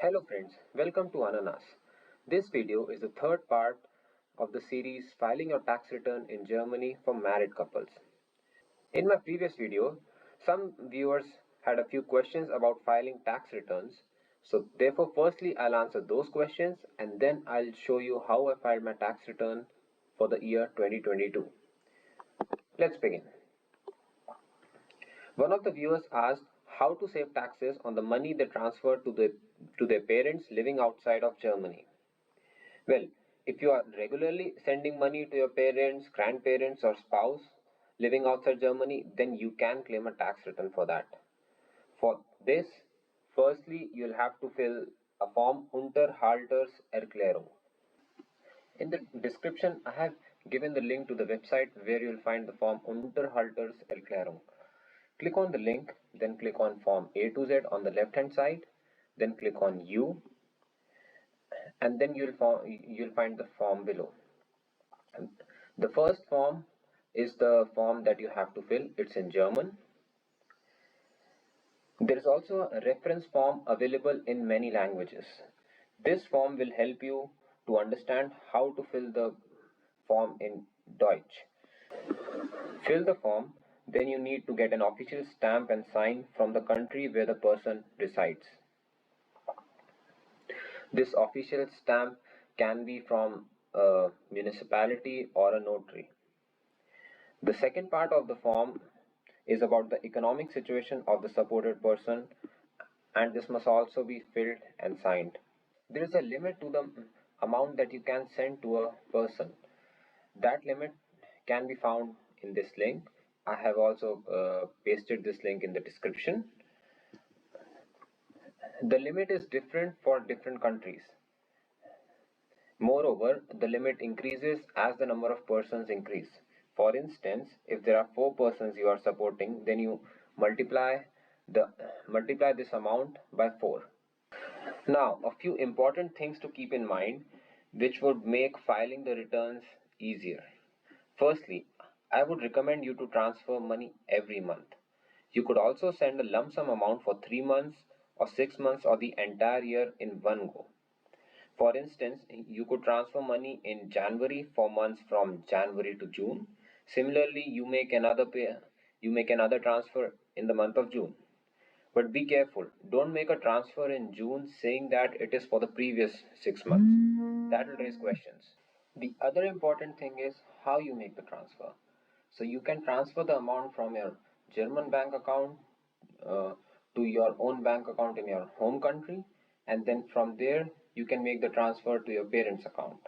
Hello friends, welcome to Ananas. This video is the third part of the series Filing Your Tax Return in Germany for Married Couples. In my previous video, some viewers had a few questions about filing tax returns. So therefore firstly I'll answer those questions and then I'll show you how I filed my tax return for the year 2022. Let's begin. One of the viewers asked how to save taxes on the money they transfer to their parents living outside of Germany. Well, if you are regularly sending money to your parents, grandparents, or spouse living outside Germany, then you can claim a tax return for that. For this, firstly, you'll have to fill a form Unterhalterserklärung. In the description, I have given the link to the website where you'll find the form Unterhalterserklärung. Click on the link, then click on form A to Z on the left hand side, then click on U, and then you'll find the form below. The first form is the form that you have to fill. It's in German. There is also a reference form available in many languages. This form will help you to understand how to fill the form in Deutsch. Fill the form, then you need to get an official stamp and sign from the country where the person resides. This official stamp can be from a municipality or a notary. The second part of the form is about the economic situation of the supported person, and this must also be filled and signed. There is a limit to the amount that you can send to a person. That limit can be found in this link. I have also pasted this link in the description. The limit is different for different countries. Moreover, the limit increases as the number of persons increase. For instance, if there are 4 persons you are supporting, then you multiply this amount by 4. Now, a few important things to keep in mind which would make filing the returns easier. Firstly, I would recommend you to transfer money every month. You could also send a lump sum amount for 3 months or 6 months or the entire year in one go. For instance, you could transfer money in January for months from January to June. Similarly, you make another transfer in the month of June. But be careful, don't make a transfer in June saying that it is for the previous 6 months. That will raise questions. The other important thing is how you make the transfer. So you can transfer the amount from your German bank account to your own bank account in your home country, and then from there you can make the transfer to your parents' account.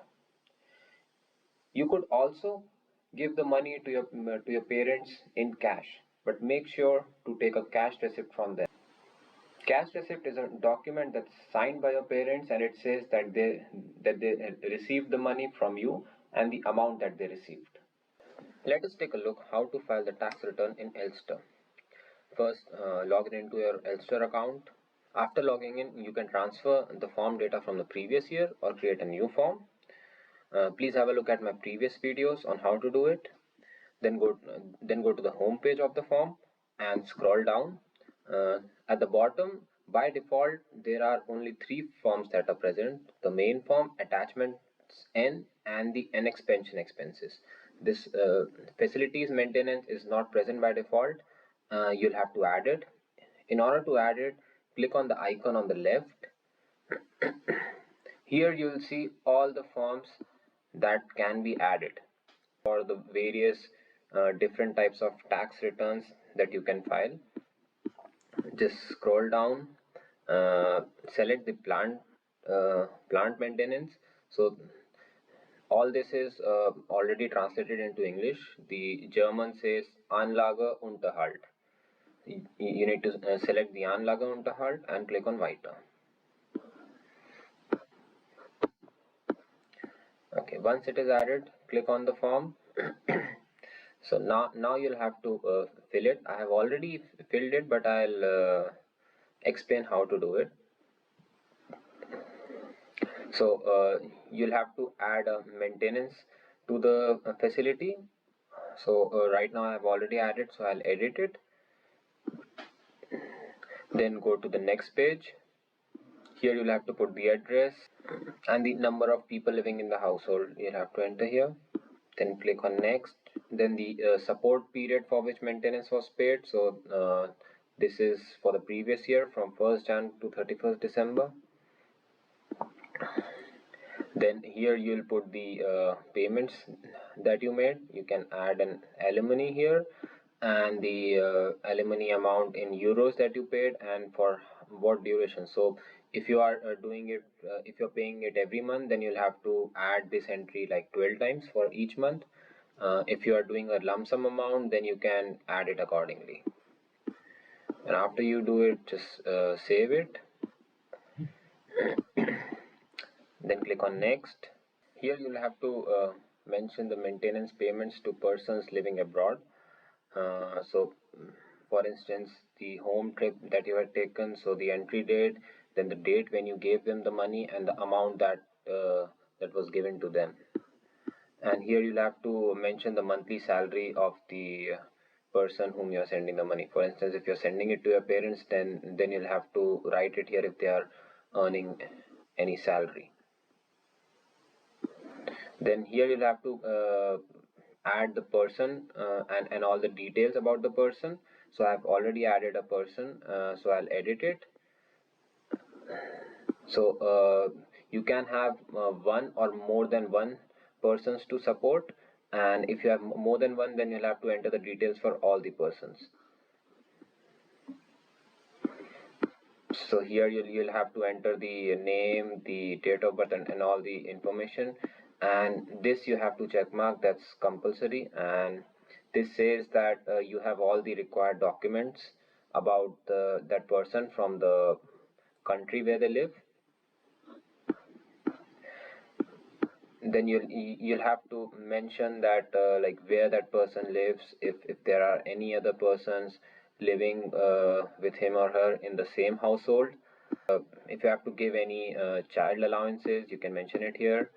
You could also give the money to your parents in cash, but make sure to take a cash receipt from them. Cash receipt is a document that's signed by your parents, and it says that they received the money from you and the amount that they received. Let us take a look how to file the tax return in Elster. First, log into your Elster account. After logging in, you can transfer the form data from the previous year or create a new form. Please have a look at my previous videos on how to do it. Then go to the home page of the form and scroll down. At the bottom, by default, there are only 3 forms that are present: the main form, attachments N, and the annex pension expenses. This facilities maintenance is not present by default. You'll have to add it. In order to add it, click on the icon on the left. Here you will see all the forms that can be added for the various different types of tax returns that you can file. Just scroll down, select the plant maintenance. So all this is already translated into English. The German says Anlageunterhalt. You need to select the Anlageunterhalt and click on Weiter. Okay, once it is added, click on the form. So now you'll have to fill it. I have already filled it, but I'll explain how to do it. So you'll have to add a maintenance to the facility. So right now I've already added, so I'll edit it. Then go to the next page. Here you'll have to put the address and the number of people living in the household. You'll have to enter here. Then click on next. Then the support period for which maintenance was paid. So this is for the previous year from 1st Jan to 31st December. Then here you'll put the payments that you made. You can add an alimony here and the alimony amount in euros that you paid and for what duration. So if you are doing it, if you're paying it every month, then you'll have to add this entry like 12 times for each month. If you are doing a lump sum amount, then you can add it accordingly. And after you do it, just save it. Then click on next. Here you'll have to mention the maintenance payments to persons living abroad. So for instance, the home trip that you had taken, so the entry date, then the date when you gave them the money, and the amount that that was given to them. And here you'll have to mention the monthly salary of the person whom you're sending the money. For instance, if you're sending it to your parents, then you'll have to write it here if they are earning any salary. Then here you'll have to add the person and all the details about the person. So I've already added a person, so I'll edit it. So you can have one or more than one persons to support, and if you have more than one, then you'll have to enter the details for all the persons. So here you'll have to enter the name, the date of birth, and all the information, and this you have to check mark, that's compulsory. And this says that you have all the required documents about that person from the country where they live. Then you'll have to mention that like where that person lives, if there are any other persons living with him or her in the same household. If you have to give any child allowances, you can mention it here.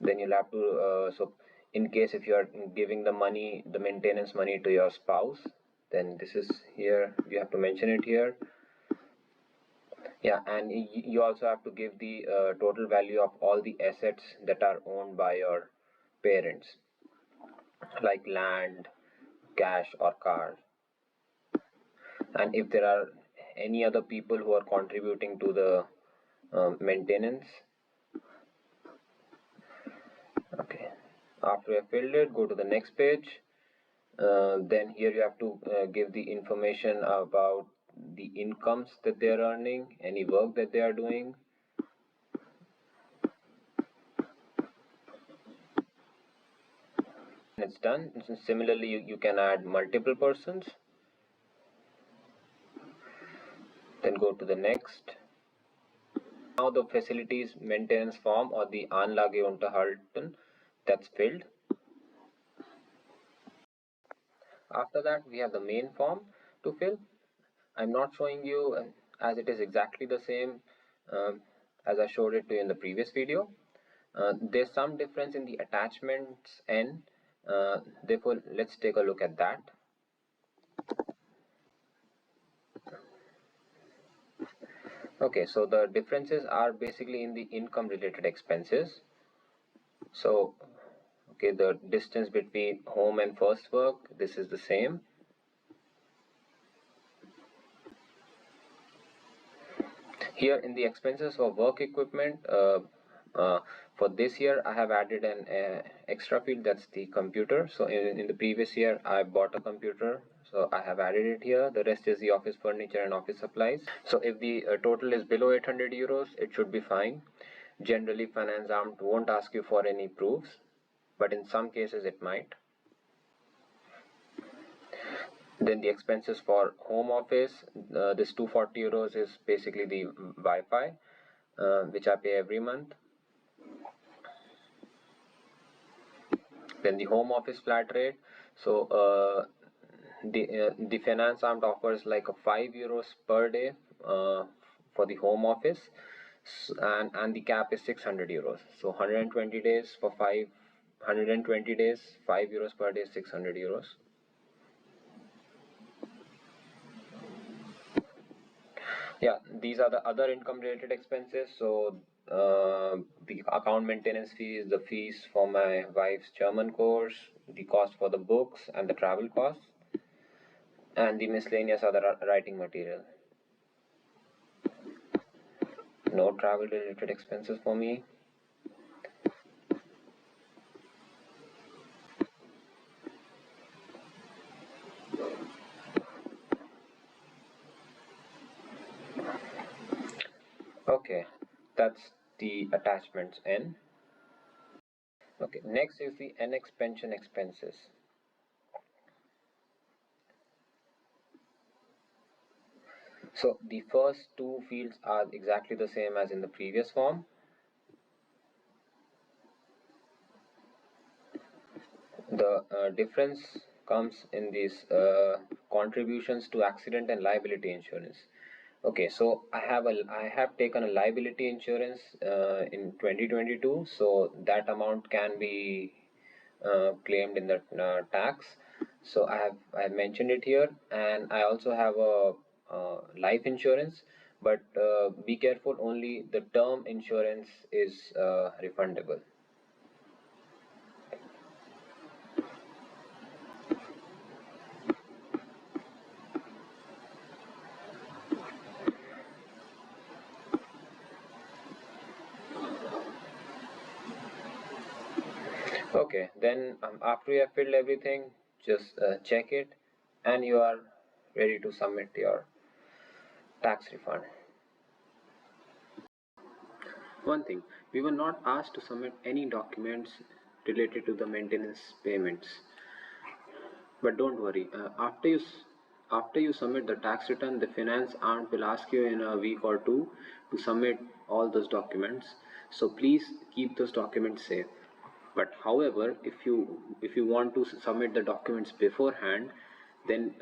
Then you'll have to so in case if you are giving the money, the maintenance money to your spouse, then this is here, you have to mention it here. Yeah, and you also have to give the total value of all the assets that are owned by your parents, like land, cash, or car. And if there are any other people who are contributing to the maintenance. Okay, after you have filled it, go to the next page. Then here you have to give the information about the incomes that they are earning, any work that they are doing. It's done. Similarly, you can add multiple persons. Then go to the next. Now the facilities maintenance form, or the Anlageunterhalten, that's filled. After that, we have the main form to fill. I'm not showing you as it is exactly the same as I showed it to you in the previous video. There's some difference in the attachments N. Therefore, let's take a look at that. Okay, so the differences are basically in the income related expenses. So okay, the distance between home and first work, this is the same. Here in the expenses for work equipment, for this year I have added an extra field, that's the computer. So in the previous year I bought a computer, so I have added it here. The rest is the office furniture and office supplies. So if the total is below 800 euros, it should be fine. Generally, Finanzamt won't ask you for any proofs, but in some cases it might. Then the expenses for home office, this 240 euros is basically the Wi-Fi, which I pay every month. Then the home office flat rate. So the Finanzamt offers like a 5 euros per day for the home office, and the cap is 600 euros. So 120 days for 120 days, 5 euros per day, 600 euros. Yeah, these are the other income related expenses. So the account maintenance fees, the fees for my wife's German course, the cost for the books and the travel costs, and the miscellaneous other writing material. No travel related expenses for me. Okay, that's the attachments N. Okay, next is the NX pension expenses. So the first two fields are exactly the same as in the previous form. The difference comes in these contributions to accident and liability insurance. Okay, so I have taken a liability insurance in 2022, so that amount can be claimed in the tax. So I have mentioned it here, and I also have a life insurance, but be careful, only the term insurance is refundable. Okay, then after you have filled everything, just check it and you are ready to submit your tax refund. One thing, we were not asked to submit any documents related to the maintenance payments. But don't worry, after you submit the tax return, the finance arm will ask you in a week or two to submit all those documents. So please keep those documents safe. But however, if you want to submit the documents beforehand, then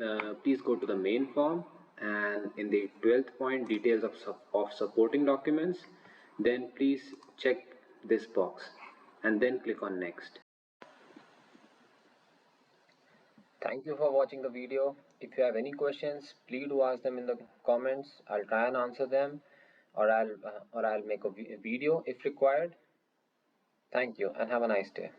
please go to the main form, and in the 12th point, details of supporting documents, then please check this box and then click on next. Thank you for watching the video. If you have any questions, please do ask them in the comments. I'll try and answer them, or I'll make a video if required. Thank you and have a nice day.